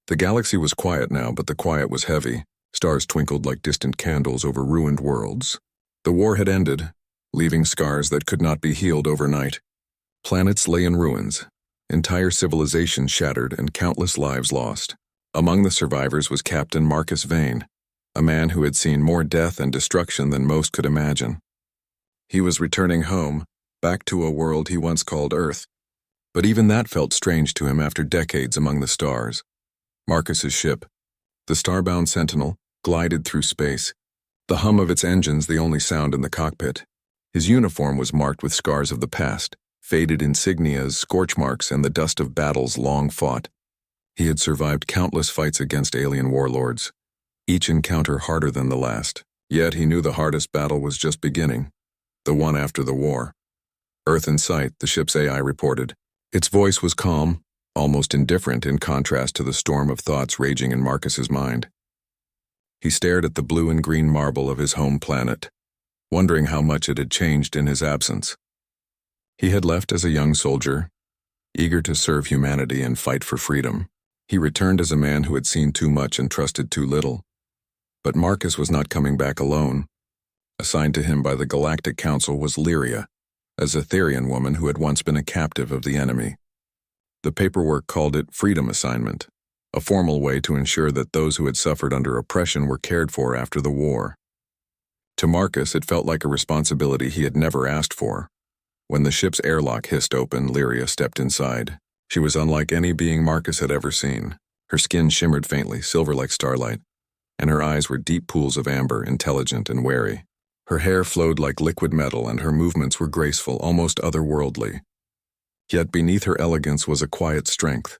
The galaxy was quiet now, but the quiet was heavy. Stars twinkled like distant candles over ruined worlds. The war had ended, leaving scars that could not be healed overnight. Planets lay in ruins, entire civilizations shattered, and countless lives lost. Among the survivors was Captain Marcus Vane, a man who had seen more death and destruction than most could imagine. He was returning home, back to a world he once called Earth. But even that felt strange to him after decades among the stars. Marcus's ship, the Starbound Sentinel, glided through space, the hum of its engines the only sound in the cockpit. His uniform was marked with scars of the past, faded insignias, scorch marks, and the dust of battles long fought. He had survived countless fights against alien warlords, each encounter harder than the last. Yet he knew the hardest battle was just beginning, the one after the war. Earth in sight, the ship's AI reported. Its voice was calm, almost indifferent in contrast to the storm of thoughts raging in Marcus's mind. He stared at the blue and green marble of his home planet, wondering how much it had changed in his absence. He had left as a young soldier, eager to serve humanity and fight for freedom. He returned as a man who had seen too much and trusted too little. But Marcus was not coming back alone. Assigned to him by the Galactic Council was Lyria, a Zetherian woman who had once been a captive of the enemy. The paperwork called it Freedom Assignment, a formal way to ensure that those who had suffered under oppression were cared for after the war. To Marcus, it felt like a responsibility he had never asked for. When the ship's airlock hissed open, Lyria stepped inside. She was unlike any being Marcus had ever seen. Her skin shimmered faintly, silver like starlight, and her eyes were deep pools of amber, intelligent and wary. Her hair flowed like liquid metal, and her movements were graceful, almost otherworldly. Yet beneath her elegance was a quiet strength,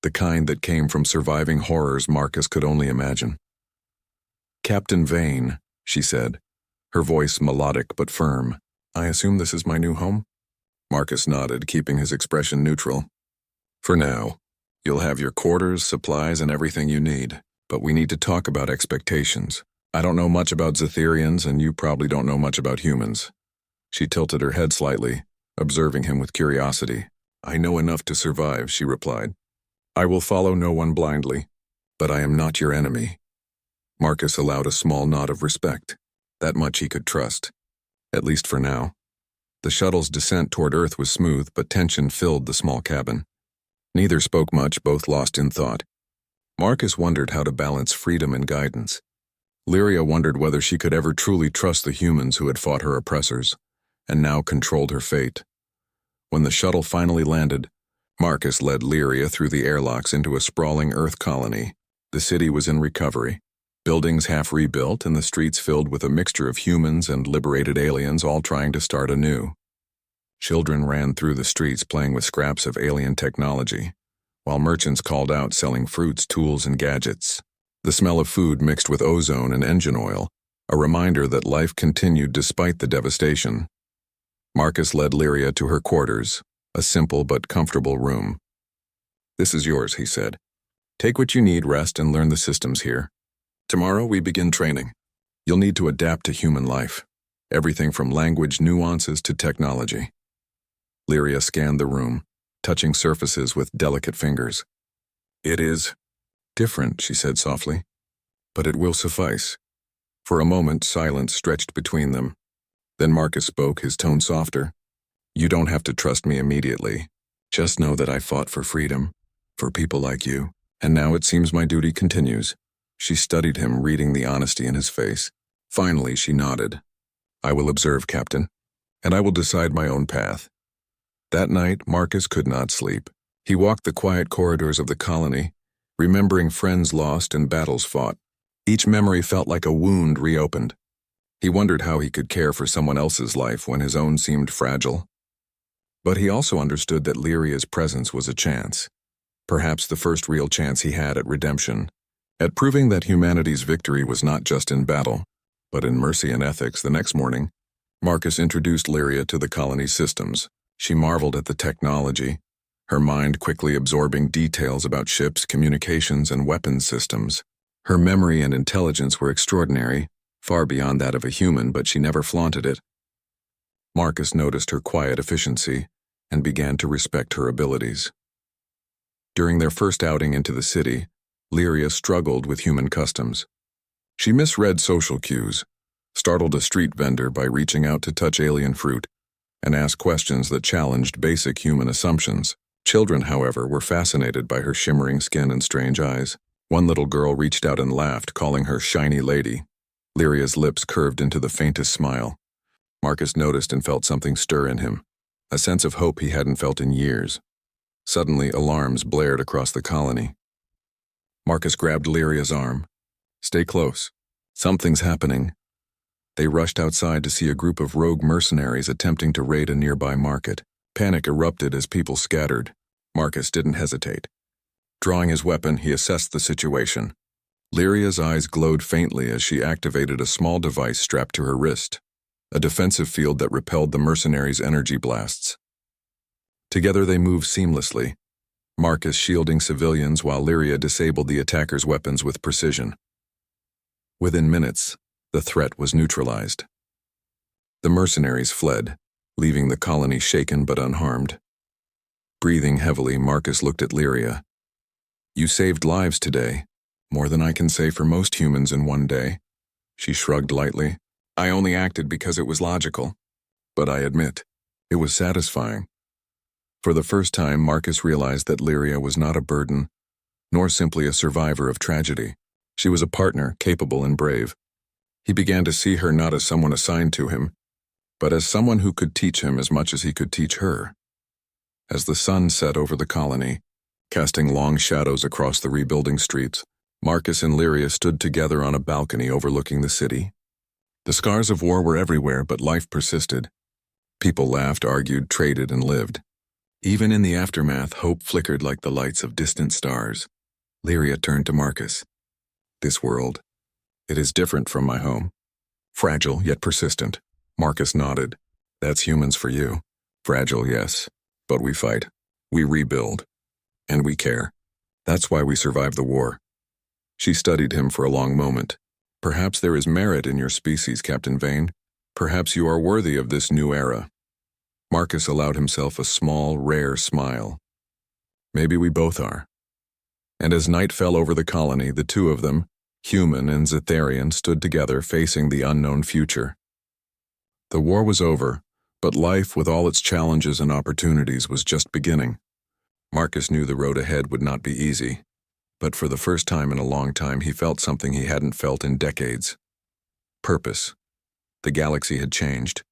the kind that came from surviving horrors Marcus could only imagine. "Captain Vane," she said, her voice melodic but firm. "I assume this is my new home?" Marcus nodded, keeping his expression neutral. "For now. You'll have your quarters, supplies, and everything you need, but we need to talk about expectations. I don't know much about Zetherians, and you probably don't know much about humans." She tilted her head slightly, observing him with curiosity. "I know enough to survive," she replied. "I will follow no one blindly, but I am not your enemy." Marcus allowed a small nod of respect. That much he could trust, at least for now. The shuttle's descent toward Earth was smooth, but tension filled the small cabin. Neither spoke much, both lost in thought. Marcus wondered how to balance freedom and guidance. Lyria wondered whether she could ever truly trust the humans who had fought her oppressors, and now controlled her fate. When the shuttle finally landed, Marcus led Lyria through the airlocks into a sprawling Earth colony. The city was in recovery, buildings half rebuilt and the streets filled with a mixture of humans and liberated aliens all trying to start anew. Children ran through the streets playing with scraps of alien technology, while merchants called out selling fruits, tools, and gadgets. The smell of food mixed with ozone and engine oil, a reminder that life continued despite the devastation. Marcus led Lyria to her quarters, a simple but comfortable room. "This is yours," he said. "Take what you need, rest, and learn the systems here. Tomorrow we begin training. You'll need to adapt to human life, everything from language nuances to technology." Lyria scanned the room, touching surfaces with delicate fingers. "It is different," she said softly, "but it will suffice." For a moment, silence stretched between them. Then Marcus spoke, his tone softer. "You don't have to trust me immediately. Just know that I fought for freedom, for people like you, and now it seems my duty continues." She studied him, reading the honesty in his face. Finally, she nodded. "I will observe, Captain, and I will decide my own path." That night, Marcus could not sleep. He walked the quiet corridors of the colony, remembering friends lost and battles fought. Each memory felt like a wound reopened. He wondered how he could care for someone else's life when his own seemed fragile. But he also understood that Lyria's presence was a chance, perhaps the first real chance he had at redemption, at proving that humanity's victory was not just in battle, but in mercy and ethics. The next morning, Marcus introduced Lyria to the colony's systems. She marveled at the technology, her mind quickly absorbing details about ships, communications, and weapons systems. Her memory and intelligence were extraordinary, far beyond that of a human, but she never flaunted it. Marcus noticed her quiet efficiency and began to respect her abilities. During their first outing into the city, Lyria struggled with human customs. She misread social cues, startled a street vendor by reaching out to touch alien fruit, and asked questions that challenged basic human assumptions. Children, however, were fascinated by her shimmering skin and strange eyes. One little girl reached out and laughed, calling her shiny lady. Lyria's lips curved into the faintest smile. Marcus noticed and felt something stir in him, a sense of hope he hadn't felt in years. Suddenly, alarms blared across the colony. Marcus grabbed Lyria's arm. "Stay close. Something's happening." They rushed outside to see a group of rogue mercenaries attempting to raid a nearby market. Panic erupted as people scattered. Marcus didn't hesitate. Drawing his weapon, he assessed the situation. Lyria's eyes glowed faintly as she activated a small device strapped to her wrist, a defensive field that repelled the mercenaries' energy blasts. Together they moved seamlessly, Marcus shielding civilians while Lyria disabled the attackers' weapons with precision. Within minutes, the threat was neutralized. The mercenaries fled, leaving the colony shaken but unharmed. Breathing heavily, Marcus looked at Lyria. "You saved lives today, more than I can say for most humans in one day." She shrugged lightly. "I only acted because it was logical. But I admit, it was satisfying." For the first time, Marcus realized that Lyria was not a burden, nor simply a survivor of tragedy. She was a partner, capable and brave. He began to see her not as someone assigned to him, but as someone who could teach him as much as he could teach her. As the sun set over the colony, casting long shadows across the rebuilding streets, Marcus and Lyria stood together on a balcony overlooking the city. The scars of war were everywhere, but life persisted. People laughed, argued, traded, and lived. Even in the aftermath, hope flickered like the lights of distant stars. Lyria turned to Marcus. "This world, it is different from my home. Fragile, yet persistent." Marcus nodded. "That's humans for you. Fragile, yes, but we fight. We rebuild. And we care. That's why we survived the war." She studied him for a long moment. "Perhaps there is merit in your species, Captain Vane. Perhaps you are worthy of this new era." Marcus allowed himself a small, rare smile. "Maybe we both are." And as night fell over the colony, the two of them, human and Zetharian, stood together facing the unknown future. The war was over, but life with all its challenges and opportunities was just beginning. Marcus knew the road ahead would not be easy, but for the first time in a long time he felt something he hadn't felt in decades. Purpose. The galaxy had changed,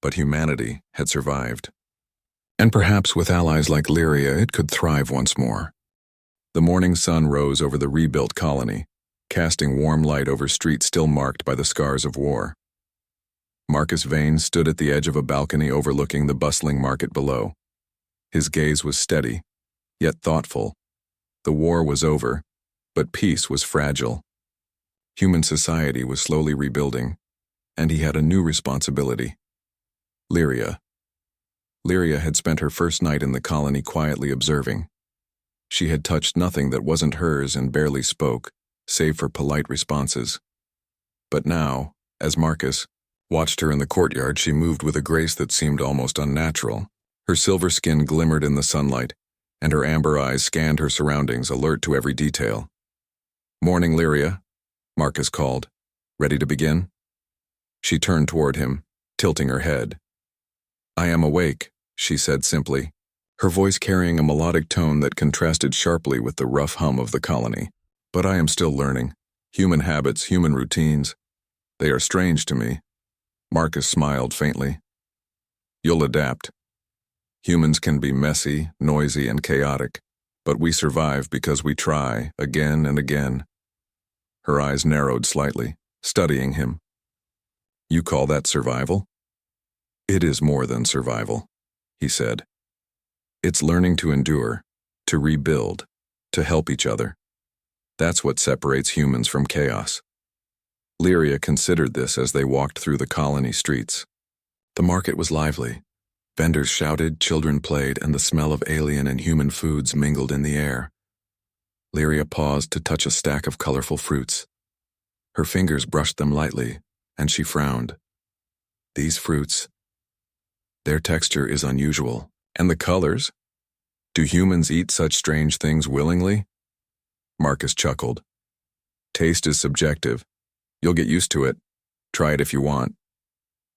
but humanity had survived. And perhaps with allies like Lyria it could thrive once more. The morning sun rose over the rebuilt colony, casting warm light over streets still marked by the scars of war. Marcus Vane stood at the edge of a balcony overlooking the bustling market below. His gaze was steady, yet thoughtful. The war was over, but peace was fragile. Human society was slowly rebuilding, and he had a new responsibility. Lyria. Lyria had spent her first night in the colony quietly observing. She had touched nothing that wasn't hers and barely spoke, save for polite responses. But now, as Marcus watched her in the courtyard, she moved with a grace that seemed almost unnatural. Her silver skin glimmered in the sunlight, and her amber eyes scanned her surroundings, alert to every detail. "Morning, Lyria," Marcus called. "Ready to begin?" She turned toward him, tilting her head. "I am awake," she said simply, her voice carrying a melodic tone that contrasted sharply with the rough hum of the colony. "But I am still learning. Human habits, human routines. They are strange to me." Marcus smiled faintly. "You'll adapt. Humans can be messy, noisy, and chaotic, but we survive because we try, again and again." Her eyes narrowed slightly, studying him. "You call that survival?" "It is more than survival," he said. "It's learning to endure, to rebuild, to help each other. That's what separates humans from chaos." Lyria considered this as they walked through the colony streets. The market was lively. Vendors shouted, children played, and the smell of alien and human foods mingled in the air. Lyria paused to touch a stack of colorful fruits. Her fingers brushed them lightly, and she frowned. These fruits, their texture is unusual. And the colors? Do humans eat such strange things willingly? Marcus chuckled. Taste is subjective. You'll get used to it. Try it if you want.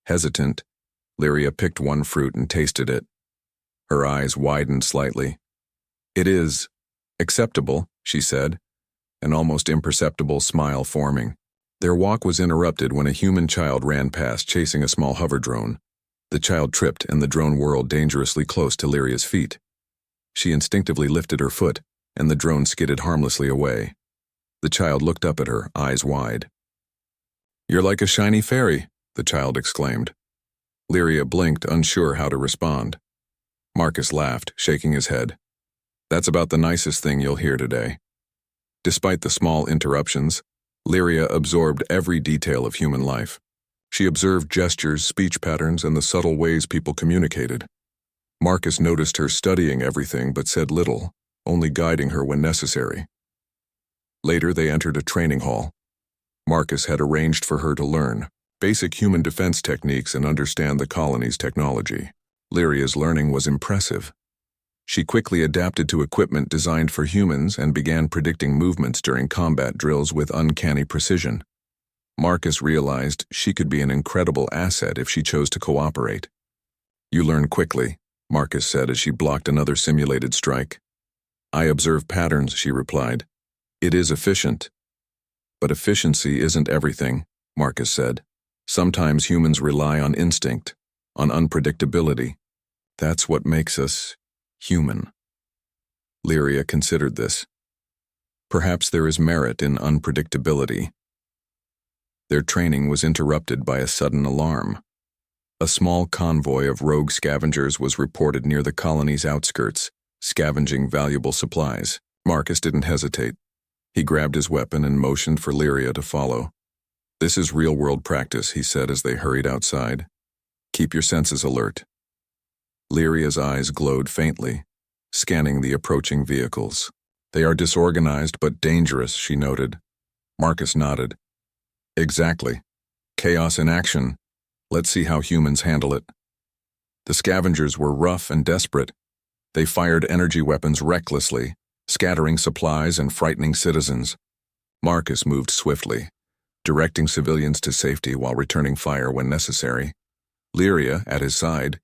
Hesitant, Lyria picked one fruit and tasted it. Her eyes widened slightly. It is acceptable, she said, an almost imperceptible smile forming. Their walk was interrupted when a human child ran past chasing a small hover drone. The child tripped and the drone whirled dangerously close to Lyria's feet. She instinctively lifted her foot, and the drone skidded harmlessly away. The child looked up at her, eyes wide. "You're like a shiny fairy," the child exclaimed. Lyria blinked, unsure how to respond. Marcus laughed, shaking his head. "That's about the nicest thing you'll hear today." Despite the small interruptions, Lyria absorbed every detail of human life. She observed gestures, speech patterns, and the subtle ways people communicated. Marcus noticed her studying everything but said little, only guiding her when necessary. Later, they entered a training hall. Marcus had arranged for her to learn basic human defense techniques and understand the colony's technology. Lyria's learning was impressive. She quickly adapted to equipment designed for humans and began predicting movements during combat drills with uncanny precision. Marcus realized she could be an incredible asset if she chose to cooperate. "You learn quickly," Marcus said as she blocked another simulated strike. "I observe patterns," she replied. "It is efficient." "But efficiency isn't everything," Marcus said. "Sometimes humans rely on instinct, on unpredictability. That's what makes us human." Lyria considered this. Perhaps there is merit in unpredictability. Their training was interrupted by a sudden alarm. A small convoy of rogue scavengers was reported near the colony's outskirts, scavenging valuable supplies. Marcus didn't hesitate. He grabbed his weapon and motioned for Lyria to follow. "This is real-world practice," he said as they hurried outside. "Keep your senses alert." Lyria's eyes glowed faintly, scanning the approaching vehicles. "They are disorganized but dangerous," she noted. Marcus nodded. "Exactly. Chaos in action. Let's see how humans handle it." The scavengers were rough and desperate. They fired energy weapons recklessly, scattering supplies and frightening citizens. Marcus moved swiftly, directing civilians to safety while returning fire when necessary. Lyria, at his side,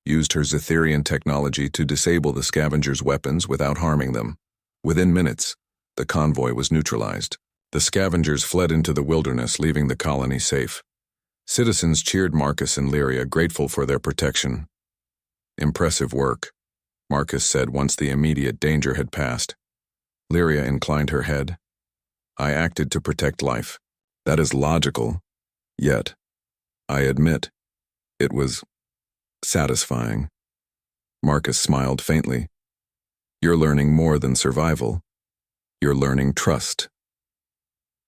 used her Zetherian technology to disable the scavengers' weapons without harming them. Within minutes, the convoy was neutralized. The scavengers fled into the wilderness, leaving the colony safe. Citizens cheered Marcus and Lyria, grateful for their protection. "Impressive work," Marcus said once the immediate danger had passed. Lyria inclined her head. "I acted to protect life. That is logical. Yet, I admit, it was satisfying." Marcus smiled faintly. "You're learning more than survival. You're learning trust."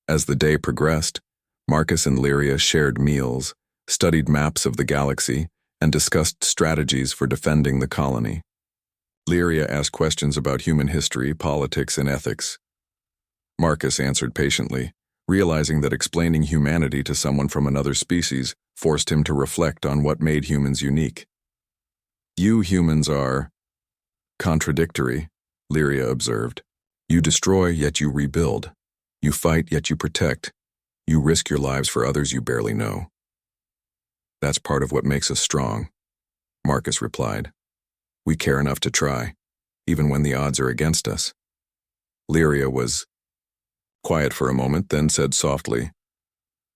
As the day progressed, Marcus and Lyria shared meals, studied maps of the galaxy, and discussed strategies for defending the colony. Lyria asked questions about human history, politics, and ethics. Marcus answered patiently, realizing that explaining humanity to someone from another species forced him to reflect on what made humans unique. "You humans are contradictory," Lyria observed. "You destroy, yet you rebuild. You fight, yet you protect. You risk your lives for others you barely know." "That's part of what makes us strong," Marcus replied. "We care enough to try, even when the odds are against us." Lyria was quiet for a moment, then said softly,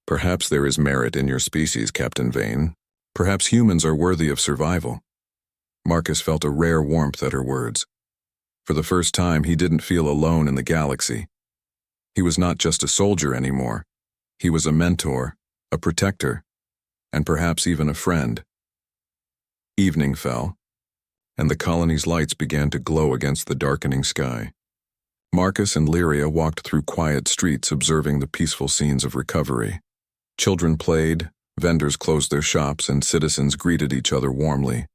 "Perhaps there is merit in your species, Captain Vane. Perhaps humans are worthy of survival." Marcus felt a rare warmth at her words. For the first time, he didn't feel alone in the galaxy. He was not just a soldier anymore. He was a mentor, a protector, and perhaps even a friend. Evening fell, and the colony's lights began to glow against the darkening sky. Marcus and Lyria walked through quiet streets, observing the peaceful scenes of recovery. Children played, vendors closed their shops, and citizens greeted each other warmly.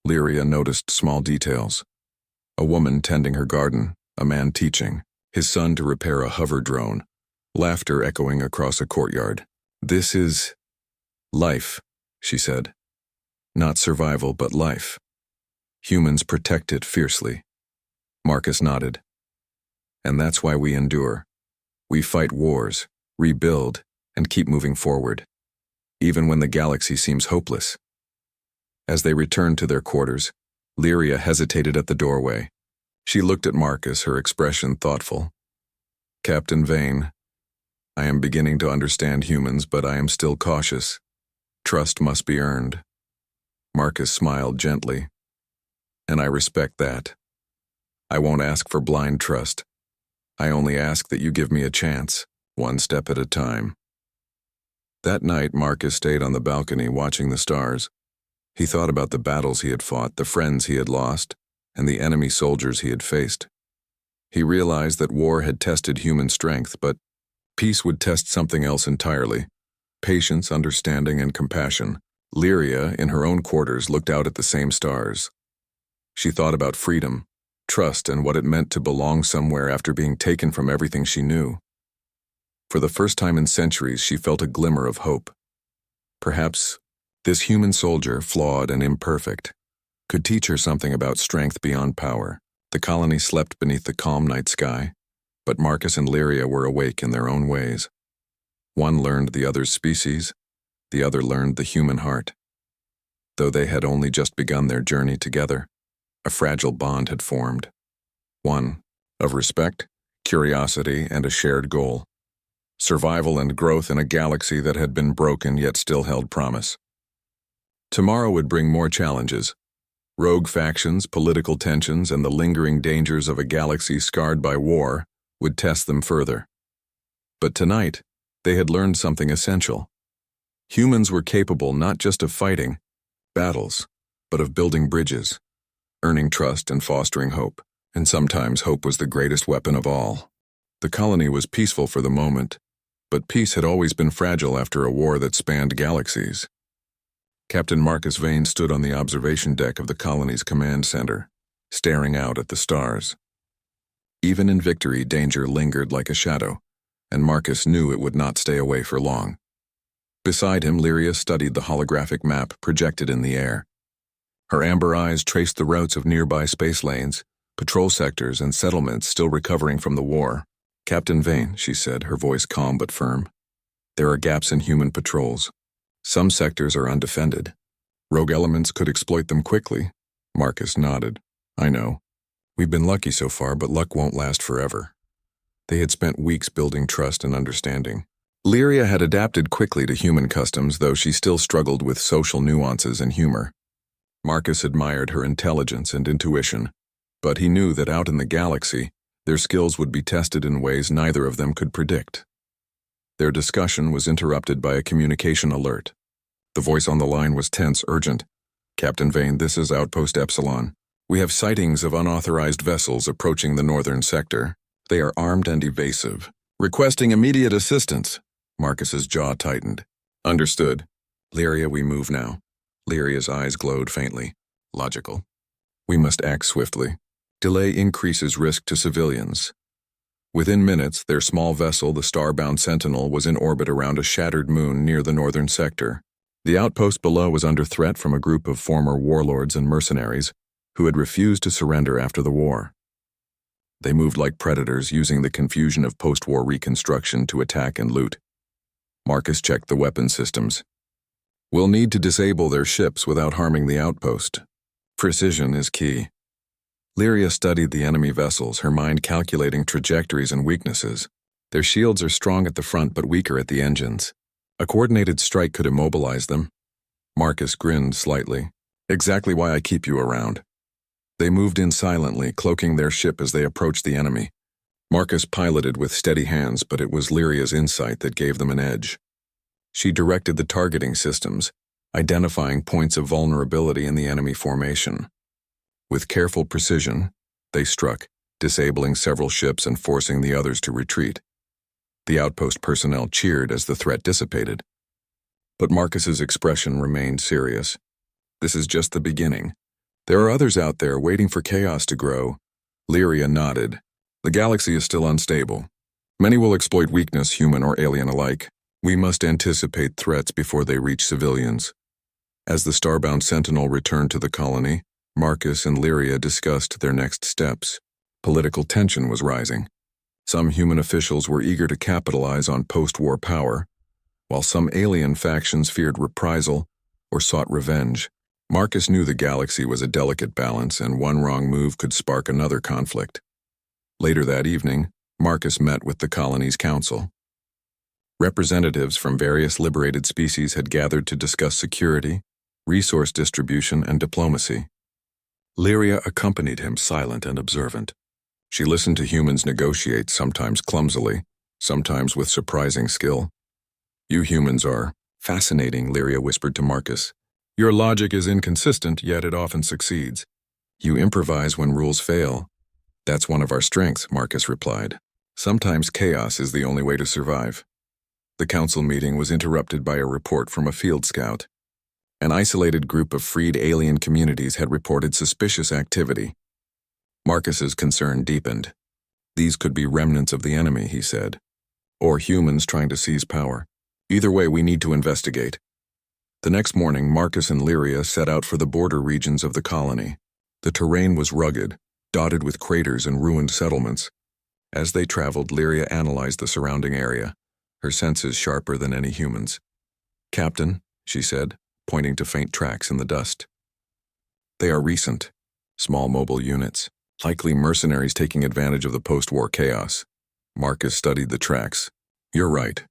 Lyria noticed small details. A woman tending her garden, a man teaching, his son to repair a hover drone, laughter echoing across a courtyard. "This is life," she said. "Not survival, but life. Humans protect it fiercely." Marcus nodded. And that's why we endure. We fight wars, rebuild, and keep moving forward, even when the galaxy seems hopeless. As they returned to their quarters, Lyria hesitated at the doorway. She looked at Marcus, her expression thoughtful. Captain Vane, I am beginning to understand humans, but I am still cautious. Trust must be earned. Marcus smiled gently. And I respect that. I won't ask for blind trust. I only ask that you give me a chance, one step at a time. That night, Marcus stayed on the balcony watching the stars. He thought about the battles he had fought, the friends he had lost, and the enemy soldiers he had faced. He realized that war had tested human strength, but peace would test something else entirely: patience, understanding, and compassion. Lyria, in her own quarters, looked out at the same stars. She thought about freedom, trust, and what it meant to belong somewhere after being taken from everything she knew. For the first time in centuries, she felt a glimmer of hope. Perhaps this human soldier, flawed and imperfect, could teach her something about strength beyond power. The colony slept beneath the calm night sky, but Marcus and Lyria were awake in their own ways. One learned the other's species, the other learned the human heart. Though they had only just begun their journey together, a fragile bond had formed. One of respect, curiosity, and a shared goal. Survival and growth in a galaxy that had been broken yet still held promise. Tomorrow would bring more challenges. Rogue factions, political tensions, and the lingering dangers of a galaxy scarred by war would test them further. But tonight, they had learned something essential. Humans were capable not just of fighting battles, but of building bridges, earning trust and fostering hope. And sometimes hope was the greatest weapon of all. The colony was peaceful for the moment, but peace had always been fragile after a war that spanned galaxies. Captain Marcus Vane stood on the observation deck of the colony's command center, staring out at the stars. Even in victory, danger lingered like a shadow, and Marcus knew it would not stay away for long. Beside him, Lyria studied the holographic map projected in the air. Her amber eyes traced the routes of nearby space lanes, patrol sectors, and settlements still recovering from the war. Captain Vane, she said, her voice calm but firm. There are gaps in human patrols. Some sectors are undefended. Rogue elements could exploit them quickly. Marcus nodded. I know. We've been lucky so far, but luck won't last forever. They had spent weeks building trust and understanding. Lyria had adapted quickly to human customs, though she still struggled with social nuances and humor. Marcus admired her intelligence and intuition, but he knew that out in the galaxy, their skills would be tested in ways neither of them could predict. Their discussion was interrupted by a communication alert. The voice on the line was tense, urgent. Captain Vane, this is Outpost Epsilon. We have sightings of unauthorized vessels approaching the northern sector. They are armed and evasive. Requesting immediate assistance. Marcus's jaw tightened. Understood. Lyria, we move now. Lyria's eyes glowed faintly. Logical. We must act swiftly. Delay increases risk to civilians. Within minutes, their small vessel, the Starbound Sentinel, was in orbit around a shattered moon near the northern sector. The outpost below was under threat from a group of former warlords and mercenaries who had refused to surrender after the war. They moved like predators, using the confusion of post-war reconstruction to attack and loot. Marcus checked the weapon systems. We'll need to disable their ships without harming the outpost. Precision is key. Lyria studied the enemy vessels, her mind calculating trajectories and weaknesses. Their shields are strong at the front but weaker at the engines. A coordinated strike could immobilize them. Marcus grinned slightly. Exactly why I keep you around. They moved in silently, cloaking their ship as they approached the enemy. Marcus piloted with steady hands, but it was Lyria's insight that gave them an edge. She directed the targeting systems, identifying points of vulnerability in the enemy formation. With careful precision, they struck, disabling several ships and forcing the others to retreat. The outpost personnel cheered as the threat dissipated. But Marcus's expression remained serious. This is just the beginning. There are others out there waiting for chaos to grow. Lyria nodded. The galaxy is still unstable. Many will exploit weakness, human or alien alike. We must anticipate threats before they reach civilians. As the Starbound Sentinel returned to the colony, Marcus and Lyria discussed their next steps. Political tension was rising. Some human officials were eager to capitalize on post-war power, while some alien factions feared reprisal or sought revenge. Marcus knew the galaxy was a delicate balance, and one wrong move could spark another conflict. Later that evening, Marcus met with the colony's council. Representatives from various liberated species had gathered to discuss security, resource distribution, and diplomacy. Lyria accompanied him, silent and observant. She listened to humans negotiate, sometimes clumsily, sometimes with surprising skill. "You humans are fascinating," Lyria whispered to Marcus. "Your logic is inconsistent, yet it often succeeds. You improvise when rules fail." "That's one of our strengths," Marcus replied. "Sometimes chaos is the only way to survive." The council meeting was interrupted by a report from a field scout. An isolated group of freed alien communities had reported suspicious activity. Marcus's concern deepened. "These could be remnants of the enemy," he said, "or humans trying to seize power. Either way, we need to investigate." The next morning, Marcus and Lyria set out for the border regions of the colony. The terrain was rugged, dotted with craters and ruined settlements. As they traveled, Lyria analyzed the surrounding area, her senses sharper than any human's. "Captain," she said, pointing to faint tracks in the dust. "They are recent, small mobile units, likely mercenaries taking advantage of the post-war chaos." Marcus studied the tracks. "You're right.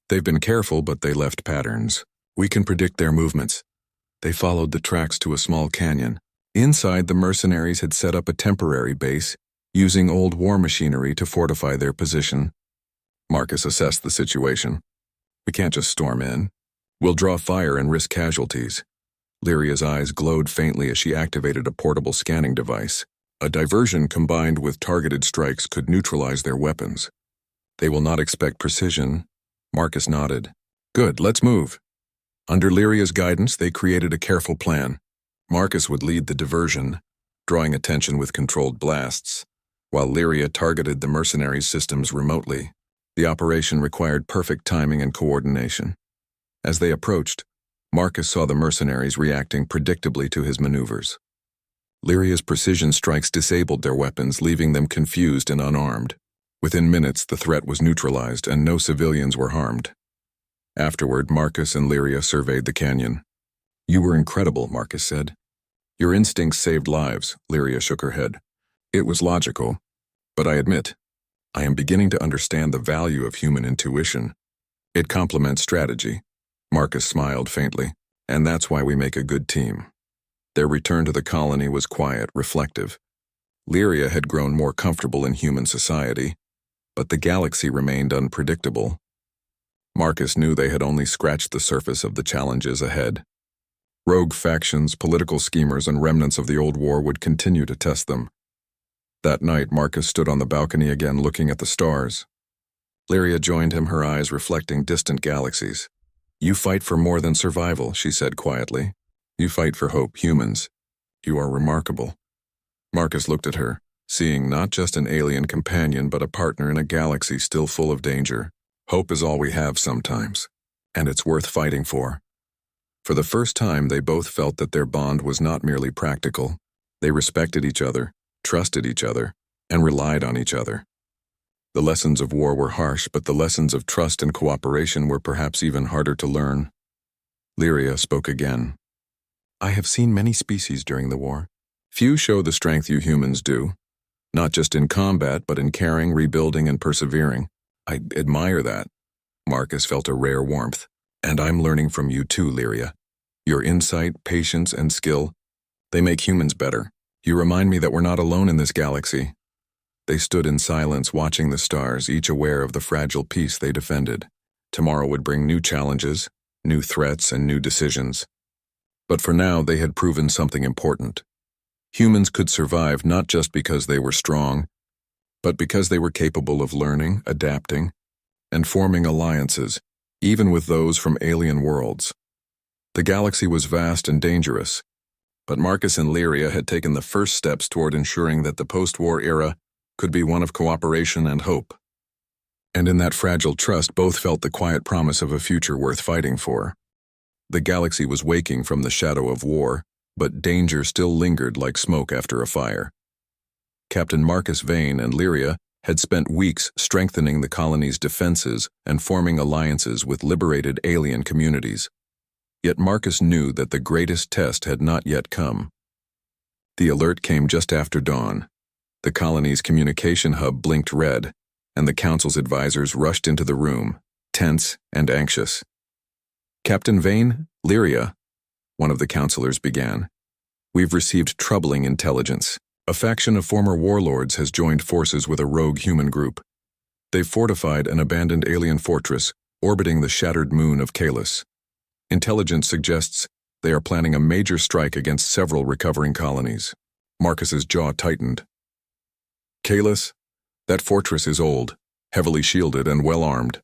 They've been careful, but they left patterns. We can predict their movements." They followed the tracks to a small canyon. Inside, the mercenaries had set up a temporary base, using old war machinery to fortify their position. Marcus assessed the situation. "We can't just storm in. We'll draw fire and risk casualties." Lyria's eyes glowed faintly as she activated a portable scanning device. A diversion combined with targeted strikes could neutralize their weapons. "They will not expect precision." Marcus nodded. "Good, let's move." Under Lyria's guidance, they created a careful plan. Marcus would lead the diversion, drawing attention with controlled blasts, while Lyria targeted the mercenaries' systems remotely. The operation required perfect timing and coordination. As they approached, Marcus saw the mercenaries reacting predictably to his maneuvers. Lyria's precision strikes disabled their weapons, leaving them confused and unarmed. Within minutes, the threat was neutralized and no civilians were harmed. Afterward, Marcus and Lyria surveyed the canyon. "You were incredible," Marcus said. "Your instincts saved lives," Lyria shook her head. "It was logical, but I admit, I am beginning to understand the value of human intuition. It complements strategy." Marcus smiled faintly. "And that's why we make a good team." Their return to the colony was quiet, reflective. Lyria had grown more comfortable in human society, but the galaxy remained unpredictable. Marcus knew they had only scratched the surface of the challenges ahead. Rogue factions, political schemers, and remnants of the old war would continue to test them. That night, Marcus stood on the balcony again, looking at the stars. Lyria joined him, her eyes reflecting distant galaxies. "You fight for more than survival," she said quietly. "You fight for hope, humans. You are remarkable." Marcus looked at her, seeing not just an alien companion but a partner in a galaxy still full of danger. Hope is all we have sometimes, and it's worth fighting for. For the first time, they both felt that their bond was not merely practical. They respected each other, trusted each other, and relied on each other. The lessons of war were harsh, but the lessons of trust and cooperation were perhaps even harder to learn. Lyria spoke again. "I have seen many species during the war. Few show the strength you humans do, not just in combat, but in caring, rebuilding, and persevering. I admire that." Marcus felt a rare warmth. "And I'm learning from you too, Lyria. Your insight, patience, and skill, they make humans better. You remind me that we're not alone in this galaxy." They stood in silence, watching the stars, each aware of the fragile peace they defended. Tomorrow would bring new challenges, new threats, and new decisions. But for now, they had proven something important. Humans could survive not just because they were strong, but because they were capable of learning, adapting, and forming alliances, even with those from alien worlds. The galaxy was vast and dangerous, but Marcus and Lyria had taken the first steps toward ensuring that the post-war era could be one of cooperation and hope. And in that fragile trust, both felt the quiet promise of a future worth fighting for. The galaxy was waking from the shadow of war, but danger still lingered like smoke after a fire. Captain Marcus Vane and Lyria had spent weeks strengthening the colony's defenses and forming alliances with liberated alien communities. Yet Marcus knew that the greatest test had not yet come. The alert came just after dawn. The colony's communication hub blinked red, and the Council's advisors rushed into the room, tense and anxious. "Captain Vane, Lyria," one of the counselors began. "We've received troubling intelligence. A faction of former warlords has joined forces with a rogue human group. They've fortified an abandoned alien fortress orbiting the shattered moon of Kalis. Intelligence suggests they are planning a major strike against several recovering colonies." Marcus's jaw tightened. "Kalis? That fortress is old, heavily shielded and well-armed.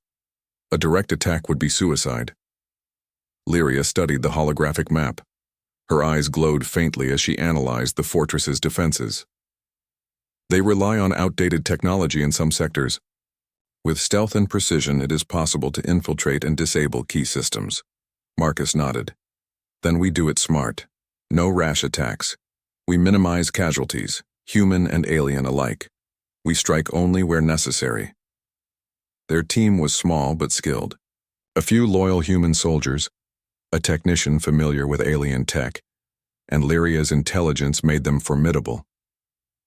A direct attack would be suicide." Lyria studied the holographic map. Her eyes glowed faintly as she analyzed the fortress's defenses. "They rely on outdated technology in some sectors. With stealth and precision, it is possible to infiltrate and disable key systems." Marcus nodded. "Then we do it smart. No rash attacks. We minimize casualties, human and alien alike. We strike only where necessary." Their team was small but skilled. A few loyal human soldiers, a technician familiar with alien tech, and Lyria's intelligence made them formidable.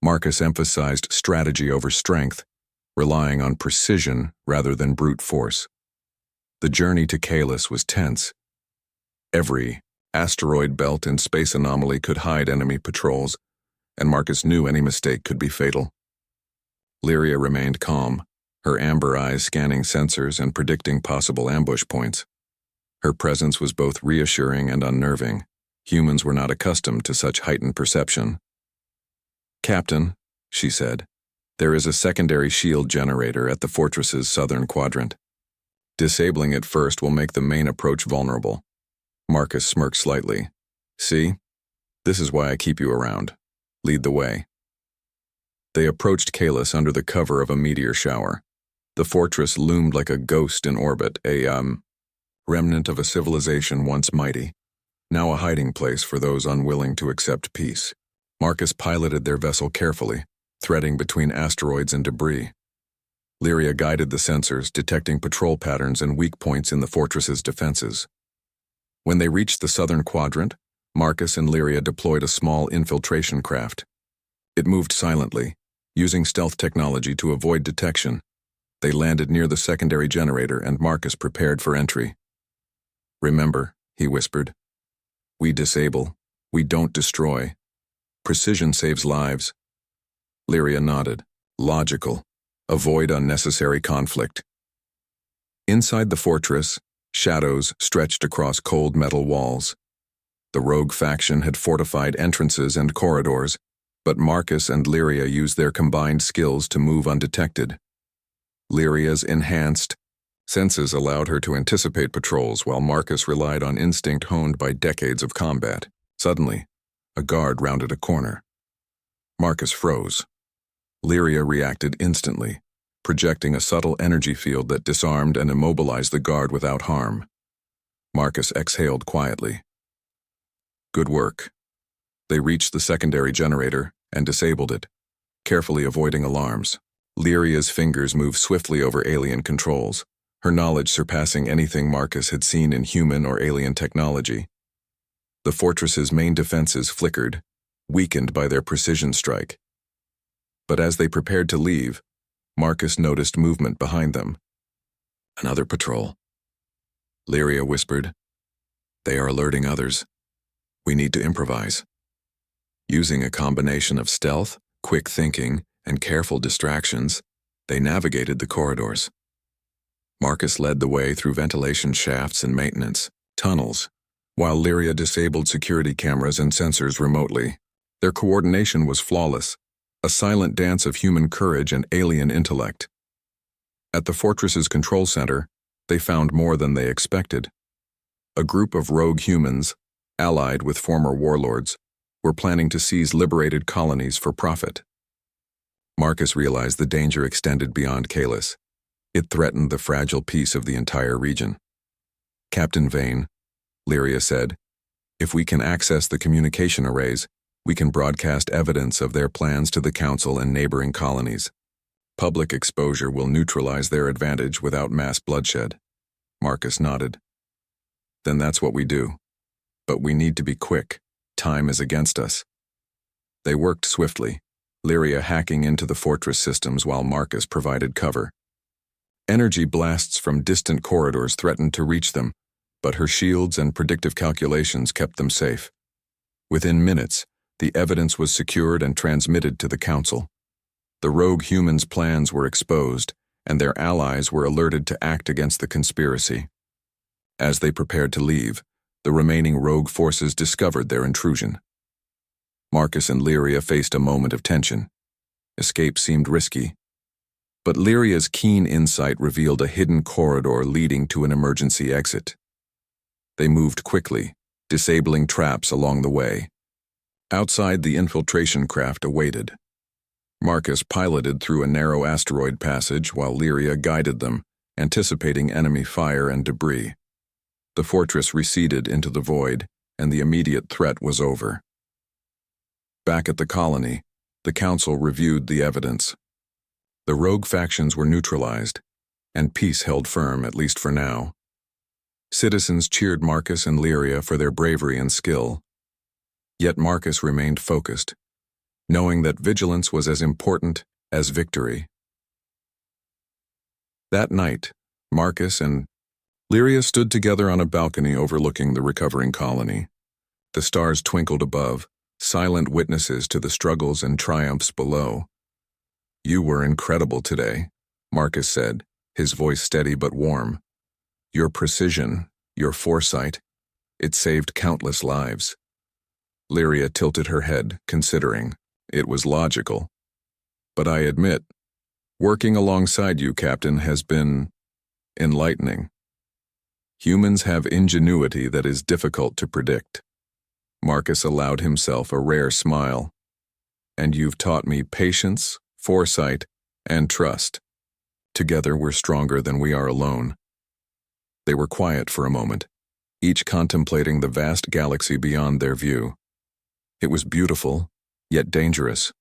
Marcus emphasized strategy over strength, relying on precision rather than brute force. The journey to Kalis was tense. Every asteroid belt and space anomaly could hide enemy patrols, and Marcus knew any mistake could be fatal. Lyria remained calm, her amber eyes scanning sensors and predicting possible ambush points. Her presence was both reassuring and unnerving. Humans were not accustomed to such heightened perception. "Captain," she said, "there is a secondary shield generator at the fortress's southern quadrant. Disabling it first will make the main approach vulnerable." Marcus smirked slightly. "See? This is why I keep you around. Lead the way." They approached Kalis under the cover of a meteor shower. The fortress loomed like a ghost in orbit, a remnant of a civilization once mighty, now a hiding place for those unwilling to accept peace. Marcus piloted their vessel carefully, threading between asteroids and debris. Lyria guided the sensors, detecting patrol patterns and weak points in the fortress's defenses. When they reached the southern quadrant, Marcus and Lyria deployed a small infiltration craft. It moved silently, using stealth technology to avoid detection. They landed near the secondary generator, and Marcus prepared for entry. "Remember," he whispered, "we disable, we don't destroy. Precision saves lives." Lyria nodded. Logical. Avoid unnecessary conflict. Inside the fortress, shadows stretched across cold metal walls. The rogue faction had fortified entrances and corridors, but Marcus and Lyria used their combined skills to move undetected. Lyria's enhanced senses allowed her to anticipate patrols, while Marcus relied on instinct honed by decades of combat. Suddenly, a guard rounded a corner. Marcus froze. Lyria reacted instantly, projecting a subtle energy field that disarmed and immobilized the guard without harm. Marcus exhaled quietly. Good work. They reached the secondary generator and disabled it, carefully avoiding alarms. Lyria's fingers moved swiftly over alien controls, her knowledge surpassing anything Marcus had seen in human or alien technology. The fortress's main defenses flickered, weakened by their precision strike. But as they prepared to leave, Marcus noticed movement behind them. Another patrol. Lyria whispered, "They are alerting others. We need to improvise." Using a combination of stealth, quick thinking, and careful distractions, they navigated the corridors. Marcus led the way through ventilation shafts and maintenance tunnels, while Lyria disabled security cameras and sensors remotely. Their coordination was flawless, a silent dance of human courage and alien intellect. At the fortress's control center, they found more than they expected. A group of rogue humans, allied with former warlords, were planning to seize liberated colonies for profit. Marcus realized the danger extended beyond Kalis. It threatened the fragile peace of the entire region. "Captain Vane," Lyria said, "if we can access the communication arrays, we can broadcast evidence of their plans to the Council and neighboring colonies. Public exposure will neutralize their advantage without mass bloodshed. Marcus nodded. Then that's what we do. But we need to be quick. Time is against us. They worked swiftly, Lyria hacking into the fortress systems while Marcus provided cover. Energy blasts from distant corridors threatened to reach them, but her shields and predictive calculations kept them safe. Within minutes, the evidence was secured and transmitted to the Council. The rogue humans' plans were exposed, and their allies were alerted to act against the conspiracy. As they prepared to leave, the remaining rogue forces discovered their intrusion. Marcus and Lyria faced a moment of tension. Escape seemed risky, but Lyria's keen insight revealed a hidden corridor leading to an emergency exit. They moved quickly, disabling traps along the way. Outside, the infiltration craft awaited. Marcus piloted through a narrow asteroid passage while Lyria guided them, anticipating enemy fire and debris. The fortress receded into the void, and the immediate threat was over. Back at the colony, the Council reviewed the evidence. The rogue factions were neutralized, and peace held firm, at least for now. Citizens cheered Marcus and Lyria for their bravery and skill. Yet Marcus remained focused, knowing that vigilance was as important as victory. That night, Marcus and Lyria stood together on a balcony overlooking the recovering colony. The stars twinkled above, silent witnesses to the struggles and triumphs below. "You were incredible today," Marcus said, his voice steady but warm. "Your precision, your foresight, it saved countless lives." Lyria tilted her head, considering. It was logical. "But I admit, working alongside you, Captain, has been enlightening. Humans have ingenuity that is difficult to predict." Marcus allowed himself a rare smile. "And you've taught me patience, foresight, and trust. Together we're stronger than we are alone." They were quiet for a moment, each contemplating the vast galaxy beyond their view. It was beautiful, yet dangerous,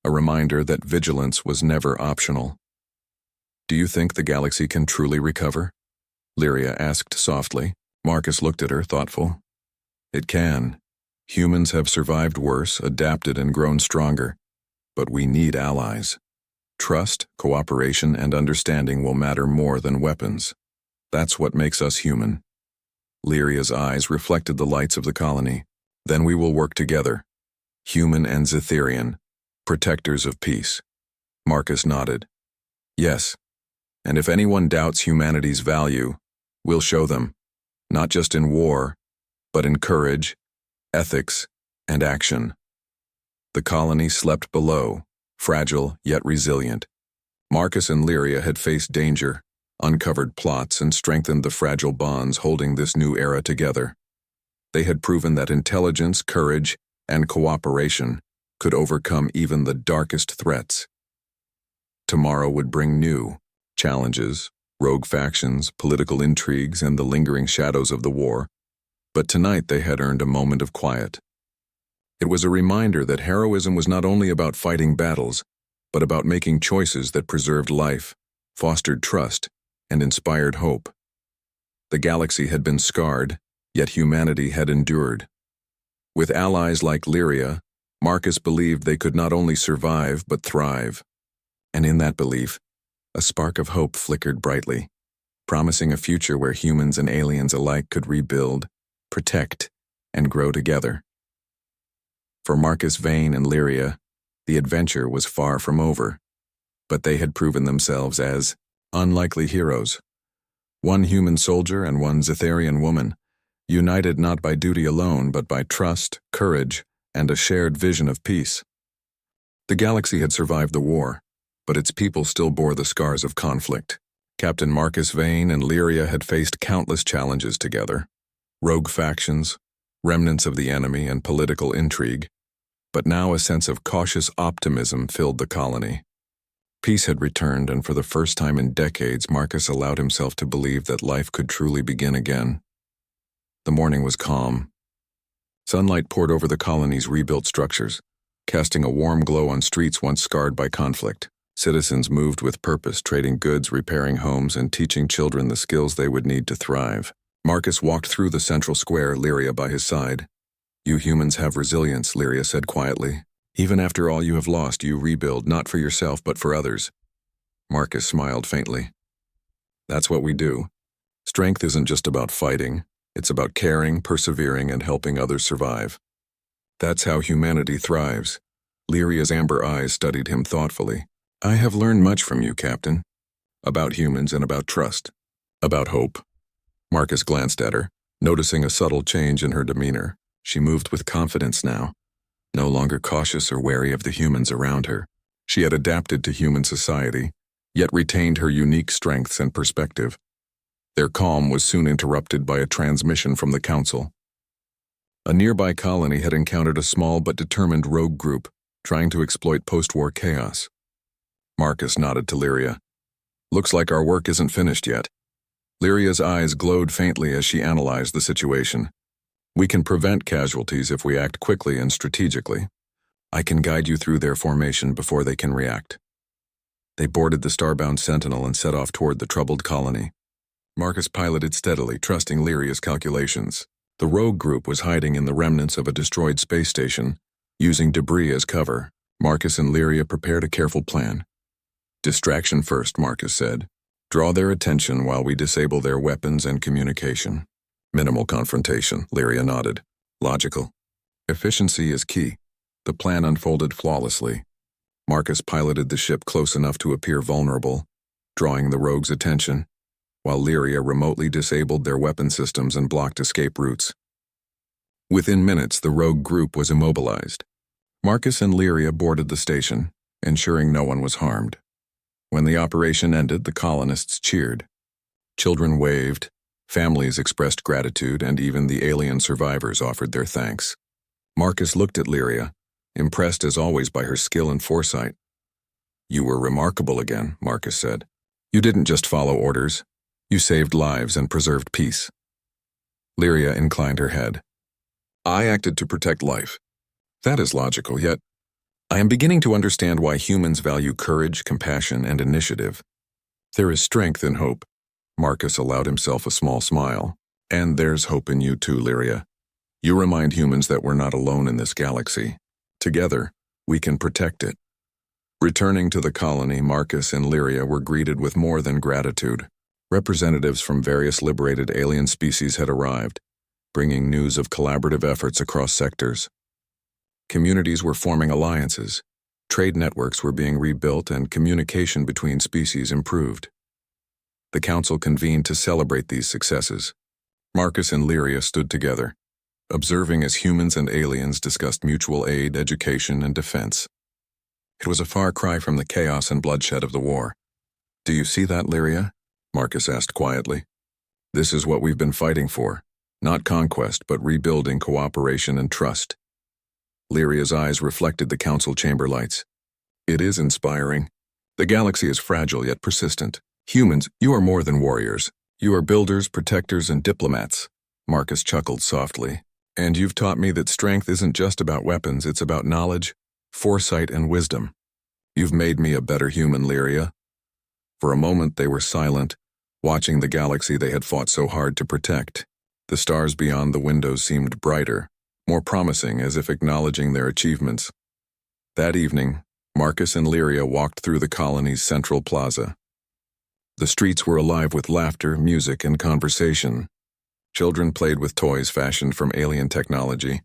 a reminder that vigilance was never optional. "Do you think the galaxy can truly recover?" Lyria asked softly. Marcus looked at her, thoughtful. "It can. Humans have survived worse, adapted, and grown stronger. But we need allies. Trust, cooperation, and understanding will matter more than weapons. That's what makes us human." Lyria's eyes reflected the lights of the colony. "Then we will work together, human and Zetherian, protectors of peace." Marcus nodded. "Yes, and if anyone doubts humanity's value, we'll show them, not just in war, but in courage, ethics, and action." The colony slept below, fragile yet resilient. Marcus and Lyria had faced danger, uncovered plots, and strengthened the fragile bonds holding this new era together. They had proven that intelligence, courage, and cooperation could overcome even the darkest threats. Tomorrow would bring new challenges, rogue factions, political intrigues, and the lingering shadows of the war. But tonight they had earned a moment of quiet. It was a reminder that heroism was not only about fighting battles, but about making choices that preserved life, fostered trust, and inspired hope. The galaxy had been scarred, yet humanity had endured. With allies like Lyria, Marcus believed they could not only survive but thrive. And in that belief, a spark of hope flickered brightly, promising a future where humans and aliens alike could rebuild, protect, and grow together. For Marcus Vane and Lyria, the adventure was far from over, but they had proven themselves as unlikely heroes. One human soldier and one Zetherian woman, united not by duty alone but by trust, courage, and a shared vision of peace. The galaxy had survived the war, but its people still bore the scars of conflict. Captain Marcus Vane and Lyria had faced countless challenges together, rogue factions, remnants of the enemy, and political intrigue, but now a sense of cautious optimism filled the colony. Peace had returned, and for the first time in decades, Marcus allowed himself to believe that life could truly begin again. The morning was calm. Sunlight poured over the colony's rebuilt structures, casting a warm glow on streets once scarred by conflict. Citizens moved with purpose, trading goods, repairing homes, and teaching children the skills they would need to thrive. Marcus walked through the central square, Lyria by his side. "You humans have resilience," Lyria said quietly. "Even after all you have lost, you rebuild, not for yourself but for others." Marcus smiled faintly. "That's what we do. Strength isn't just about fighting. It's about caring, persevering, and helping others survive. That's how humanity thrives." Lyria's amber eyes studied him thoughtfully. "I have learned much from you, Captain. About humans and about trust. About hope." Marcus glanced at her, noticing a subtle change in her demeanor. She moved with confidence now, no longer cautious or wary of the humans around her. She had adapted to human society, yet retained her unique strengths and perspective. Their calm was soon interrupted by a transmission from the Council. A nearby colony had encountered a small but determined rogue group trying to exploit post-war chaos. Marcus nodded to Lyria. "Looks like our work isn't finished yet." Lyria's eyes glowed faintly as she analyzed the situation. "We can prevent casualties if we act quickly and strategically. I can guide you through their formation before they can react." They boarded the Starbound Sentinel and set off toward the troubled colony. Marcus piloted steadily, trusting Lyria's calculations. The rogue group was hiding in the remnants of a destroyed space station, using debris as cover. Marcus and Lyria prepared a careful plan. "Distraction first," Marcus said. "Draw their attention while we disable their weapons and communication." "Minimal confrontation," Lyria nodded. "Logical. Efficiency is key." The plan unfolded flawlessly. Marcus piloted the ship close enough to appear vulnerable, drawing the rogues' attention, while Lyria remotely disabled their weapon systems and blocked escape routes. Within minutes, the rogue group was immobilized. Marcus and Lyria boarded the station, ensuring no one was harmed. When the operation ended, the colonists cheered. Children waved, families expressed gratitude, and even the alien survivors offered their thanks. Marcus looked at Lyria, impressed as always by her skill and foresight. "You were remarkable again," Marcus said. "You didn't just follow orders. You saved lives and preserved peace." Lyria inclined her head. "I acted to protect life. That is logical, yet I am beginning to understand why humans value courage, compassion, and initiative. There is strength in hope." Marcus allowed himself a small smile. "And there's hope in you too, Lyria. You remind humans that we're not alone in this galaxy. Together, we can protect it." Returning to the colony, Marcus and Lyria were greeted with more than gratitude. Representatives from various liberated alien species had arrived, bringing news of collaborative efforts across sectors. Communities were forming alliances, trade networks were being rebuilt, and communication between species improved. The Council convened to celebrate these successes. Marcus and Lyria stood together, observing as humans and aliens discussed mutual aid, education, and defense. It was a far cry from the chaos and bloodshed of the war. "Do you see that, Lyria?" Marcus asked quietly. "This is what we've been fighting for. Not conquest, but rebuilding, cooperation, and trust." Lyria's eyes reflected the Council chamber lights. "It is inspiring. The galaxy is fragile yet persistent. Humans, you are more than warriors. You are builders, protectors, and diplomats." Marcus chuckled softly. "And you've taught me that strength isn't just about weapons, it's about knowledge, foresight, and wisdom. You've made me a better human, Lyria." For a moment they were silent, watching the galaxy they had fought so hard to protect. The stars beyond the windows seemed brighter, more promising, as if acknowledging their achievements. That evening, Marcus and Lyria walked through the colony's central plaza. The streets were alive with laughter, music, and conversation. Children played with toys fashioned from alien technology,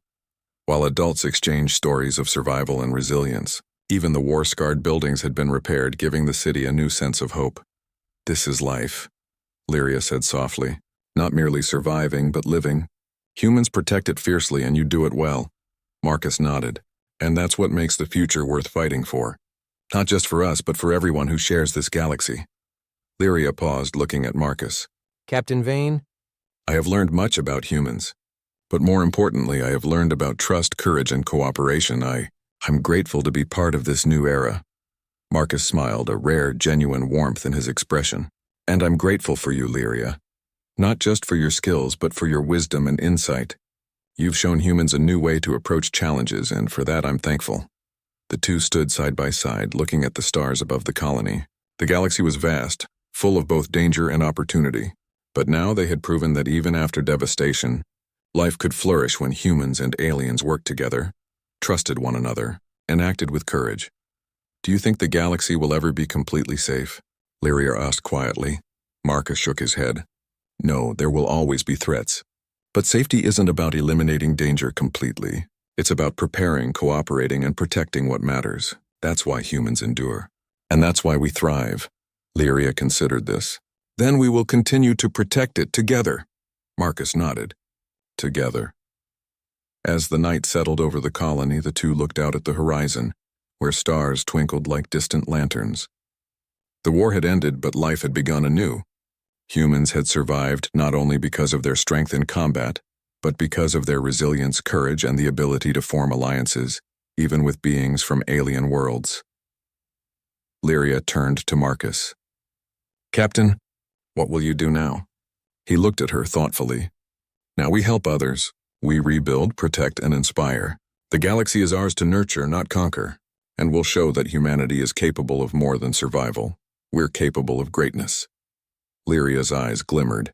while adults exchanged stories of survival and resilience. Even the war-scarred buildings had been repaired, giving the city a new sense of hope. "This is life," Lyria said softly. "Not merely surviving, but living. Humans protect it fiercely, and you do it well." Marcus nodded. "And that's what makes the future worth fighting for. Not just for us, but for everyone who shares this galaxy." Lyria paused, looking at Marcus. "Captain Vane?" "I have learned much about humans. But more importantly, I have learned about trust, courage, and cooperation. I'm grateful to be part of this new era." Marcus smiled, a rare, genuine warmth in his expression. "And I'm grateful for you, Lyria. Not just for your skills, but for your wisdom and insight. You've shown humans a new way to approach challenges, and for that I'm thankful." The two stood side by side, looking at the stars above the colony. The galaxy was vast, full of both danger and opportunity. But now they had proven that even after devastation, life could flourish when humans and aliens worked together, trusted one another, and acted with courage. "Do you think the galaxy will ever be completely safe?" Lyria asked quietly. Marcus shook his head. "No, there will always be threats. But safety isn't about eliminating danger completely. It's about preparing, cooperating, and protecting what matters. That's why humans endure. And that's why we thrive." Lyria considered this. "Then we will continue to protect it together." Marcus nodded. Together. As the night settled over the colony, the two looked out at the horizon, where stars twinkled like distant lanterns. The war had ended, but life had begun anew. Humans had survived not only because of their strength in combat, but because of their resilience, courage, and the ability to form alliances, even with beings from alien worlds. Lyria turned to Marcus. "Captain, what will you do now?" He looked at her thoughtfully. "Now we help others. We rebuild, protect, and inspire. The galaxy is ours to nurture, not conquer, and we'll show that humanity is capable of more than survival. We're capable of greatness." Lyria's eyes glimmered.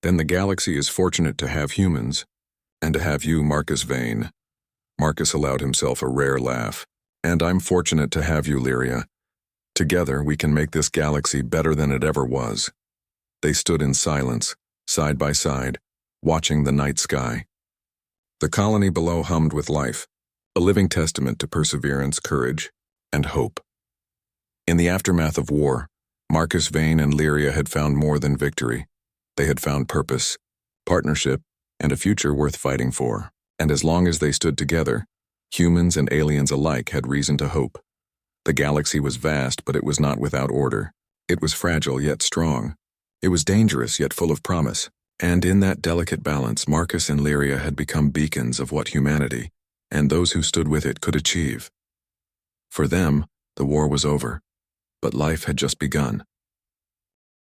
"Then the galaxy is fortunate to have humans, and to have you, Marcus Vane." Marcus allowed himself a rare laugh. "And I'm fortunate to have you, Lyria. Together we can make this galaxy better than it ever was." They stood in silence, side by side, watching the night sky. The colony below hummed with life, a living testament to perseverance, courage, and hope. In the aftermath of war, Marcus Vane and Lyria had found more than victory. They had found purpose, partnership, and a future worth fighting for. And as long as they stood together, humans and aliens alike had reason to hope. The galaxy was vast, but it was not without order. It was fragile yet strong. It was dangerous yet full of promise. And in that delicate balance, Marcus and Lyria had become beacons of what humanity, and those who stood with it, could achieve. For them, the war was over, but life had just begun.